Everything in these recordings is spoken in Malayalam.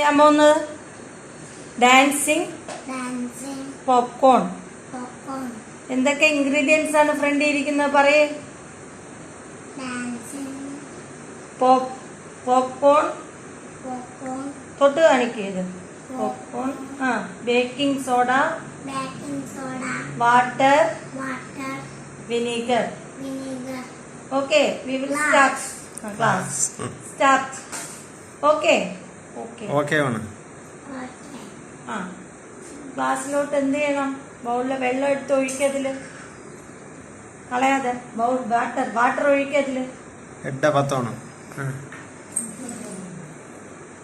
ചെയ്യാൻ പോകുന്നത്? Dancing popcorn. എന്തൊക്കെ ഇൻഗ്രീഡിയൻസ് ആണ് ഫ്രണ്ടിൽ ഇരിക്കുന്നത്? പറയേ. പോപ്കോൺ തൊട്ട് കാണിക്കരുത്. Popcorn, baking soda, water, vinegar. Okay, we will start class. Start. Okay okay ആണ്. ഗ്ലാസ്സിലോട്ട് എന്ത് ചെയ്യണം? ബൗളിലെ വെള്ളം എടുത്ത് ഒഴിക്കതില് കളയാതെ. ബൗൾ വാട്ടർ ഒഴിക്കതില്. എഡ പത്തോണം.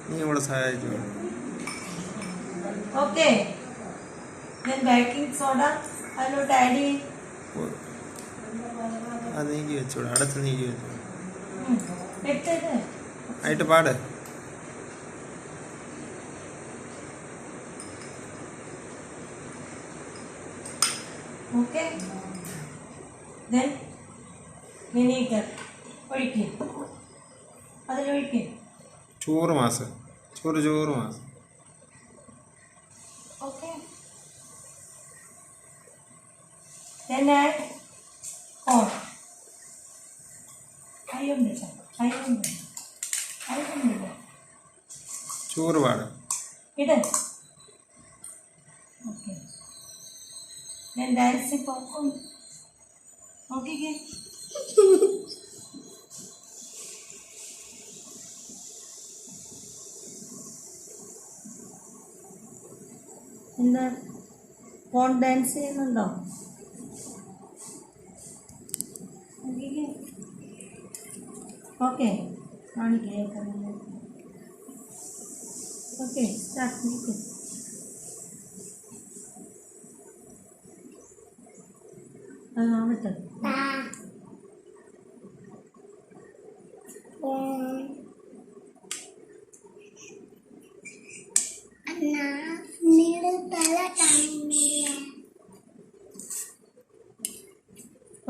നീ ഇവിടെ സഹായിച്ചു. ഓക്കെ, ബേക്കിംഗ് സോഡ അതിലോട്ട് ആഡ് ചെയ്യും. അത് നീക്കി വെച്ചോളൂ, അടുത്ത് നീക്കി വെച്ചോളൂ. ആയിട്ട് പാട്. ഓക്കെ, വിനീഗർ ഒഴിക്കും. അതിലൊഴിക്കും. ചോറ് മാസം. Okay, then add corn. അയ്യൊന്നില്ല. ചോറ് പാട്. ഇട്. Okay, then dance popcorn. നോക്കിക്കേ. എന്താ ഫോൺ ഡാൻസ് ചെയ്യുന്നുണ്ടോ? ഓക്കെ, കാണിക്കേ. Okay, start. നിൽക്കും. ആവട്ടെ.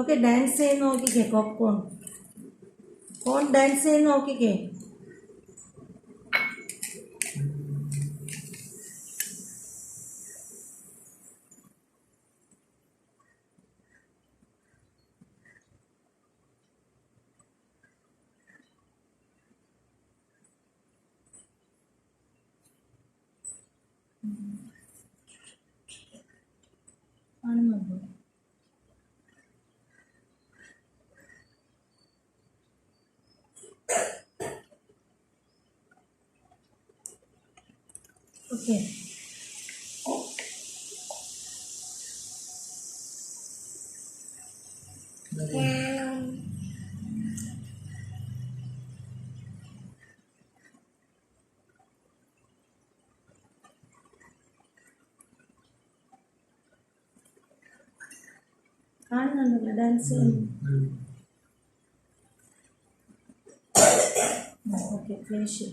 ഓക്കെ, ഡാൻസ് ചെയ്യുന്ന നോക്കിക്കേ. കോൺ ഡാൻസ് ചെയ്യുന്ന നോക്കിക്കേ. കാണുന്നുണ്ടോ? ഓക്കെ, കാണുന്നുണ്ടല്ലോ ഡാൻസ് ചെയ്യുന്നു. Okay, finish.